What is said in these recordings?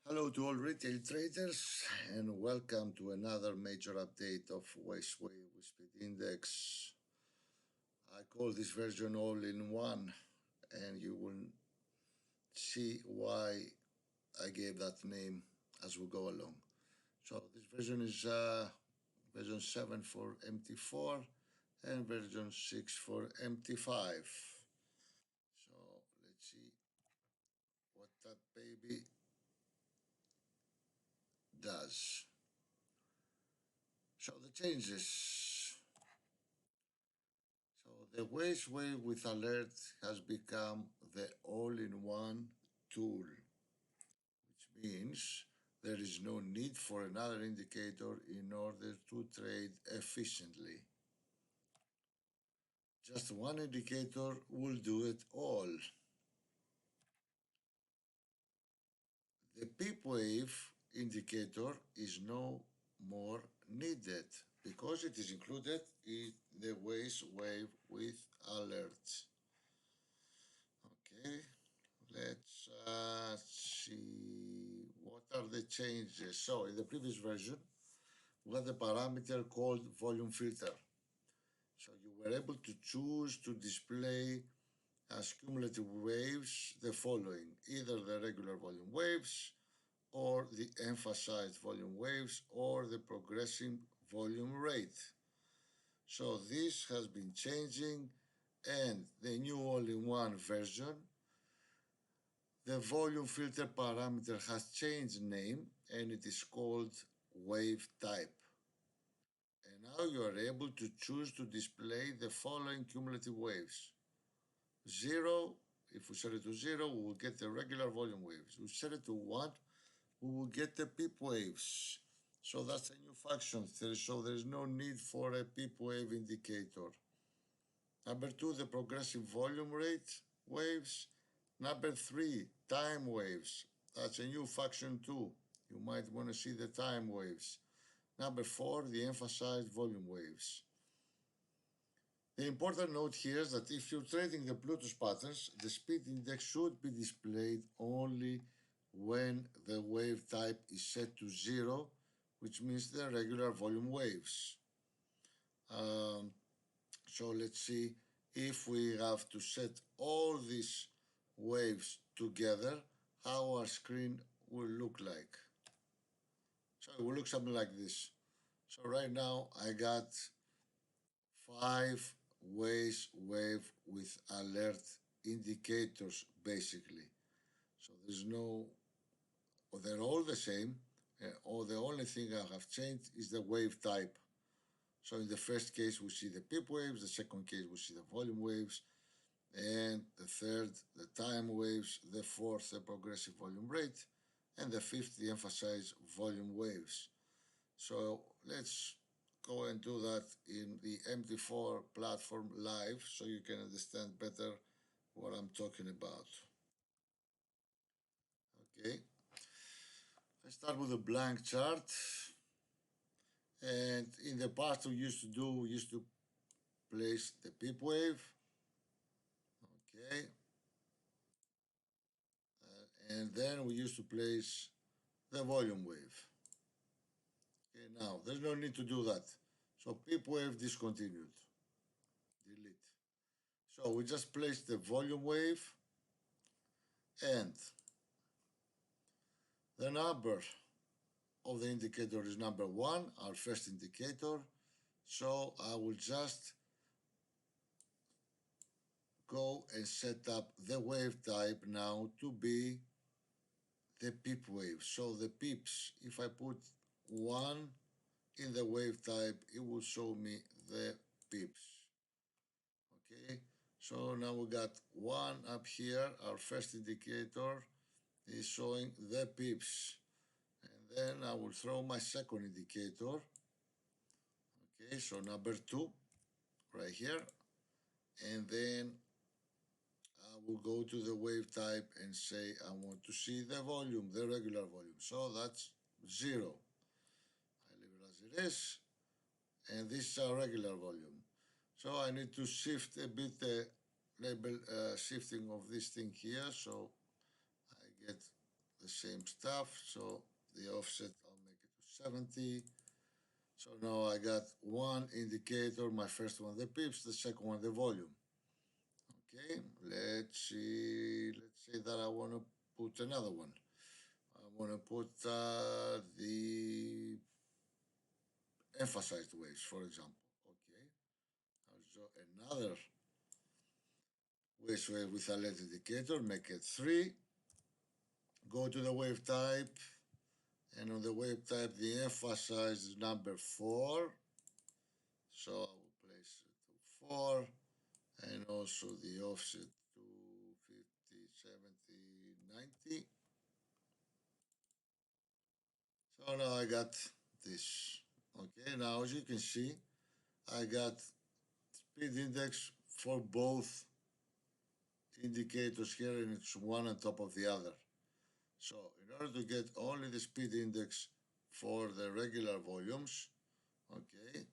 Hello to all retail traders and welcome to another major update of Wave Speed Index. I call this version all in one and you will see why I gave that name as we go along. So this version is version 7 for MT4 and version 6 for MT5. So let's see what that baby does. So the changes. So the Wave with Alert has become the all-in-one tool, which means there is no need for another indicator in order to trade efficiently. Just one indicator will do it all. The PIP wave indicator is no more needed because it is included in the wave with Alert. Okay. Let's see what are the changes. So in the previous version, we had the parameter called volume filter. So you were able to choose to display as cumulative waves the following, either the regular volume waves or the emphasized volume waves or the progressive volume rate. So this has been changing, and the new all-in-one version, the volume filter parameter has changed name and it is called wave type. And now you are able to choose to display the following cumulative waves. 0, if we set it to 0, we will get the regular volume waves. If we set it to 1, we will get the PIP waves. So that's a new function. So there is no need for a PIP wave indicator. Number 2, the progressive volume rate waves. Number 3, time waves. That's a new function too. You might want to see the time waves. Number 4, the emphasized volume waves. The important note here is that if you're trading the Bluetooth patterns, the speed index should be displayed only when the wave type is set to 0, which means the regular volume waves. So let's see if we have to set all these waves together, how our screen will look like. So it will look something like this. So right now I got 5 ways wave with alert indicators basically. So there's no, or they're all the same, or the only thing I have changed is the wave type. So in the first case we see the PIP waves, the second case we see the volume waves, and the third, the time waves, the fourth, the progressive volume rate, and the fifth, the emphasized volume waves. So let's go and do that in the MT4 platform live so you can understand better what I'm talking about. Okay, let's start with a blank chart. And in the past we used to place the PIP wave. Okay. And then we used to place the volume wave. Okay, now there's no need to do that. So PIP wave discontinued. Delete. So we just place the volume wave and the number of the indicator is number 1, our first indicator. So I will just go and set up the wave type now to be the PIP wave. So the pips, if I put 1 in the wave type, it will show me the pips. Okay, so now we got 1 up here. Our first indicator is showing the pips. And then I will throw my second indicator. Okay, so number 2 right here. And then I will go to the wave type and say I want to see the volume, the regular volume. So that's 0. I leave it as it is. And this is our regular volume. So I need to shift a bit the label shifting of this thing here. So I get the same stuff. So the offset, I'll make it to 70. So now I got one indicator, my first one the pips, the second one the volume. Okay, let's see, let's say that I want to put another one. I want to put the emphasized waves, for example. Okay, so another wave with a LED indicator, make it 3. Go to the wave type, and on the wave type, the emphasized is number 4. So I will place it to 4, and also the offset to 50, 70, 90. So now I got this. Okay, now as you can see, I got speed index for both indicators here, and it's one on top of the other. So in order to get only the speed index for the regular volumes, okay,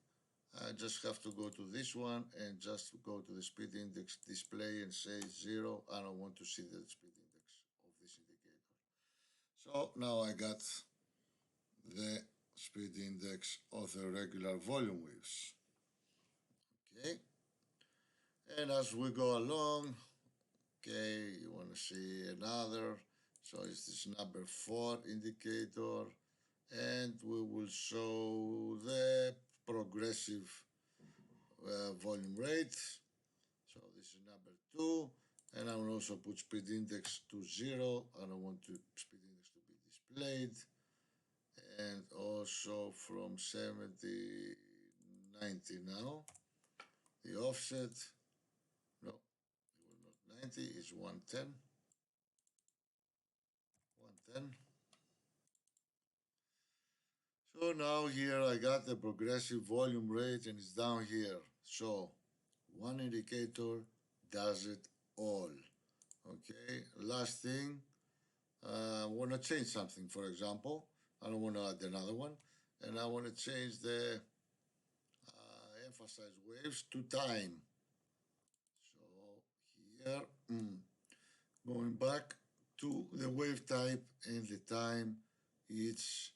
I just have to go to this one and just go to the speed index display and say 0. I don't want to see the speed index of this indicator. So now I got the speed index of the regular volume waves. Okay, and as we go along, okay, you want to see another, so it's this number 4 indicator, and we will show the progressive volume rate. So this is number 2, and I will also put speed index to 0. I don't want to speed index to be displayed. And also from 70, 90 now. The offset, no, it was not 90, it's 110. 110. So now here I got the progressive volume rate and it's down here. So one indicator does it all. Okay, last thing, I want to change something. For example, I don't want to add another one, and I want to change the emphasized waves to time. So here, going back to the wave type and the time, it's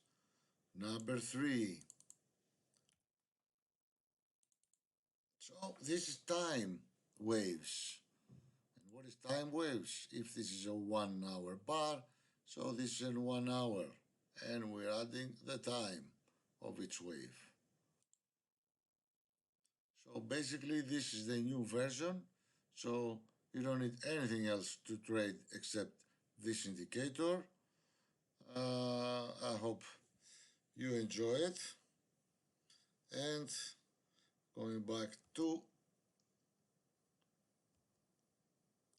number 3. So this is time waves. And what is time waves? If this is a 1 hour bar, so this is in 1 hour. And we're adding the time of each wave. So basically this is the new version. So you don't need anything else to trade except this indicator. I hope you enjoy it. And going back to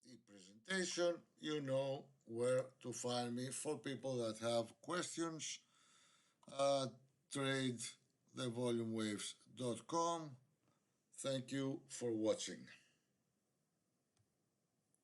the presentation, you know where to find me for people that have questions. TradeTheVolumeWaves.com. Thank you for watching.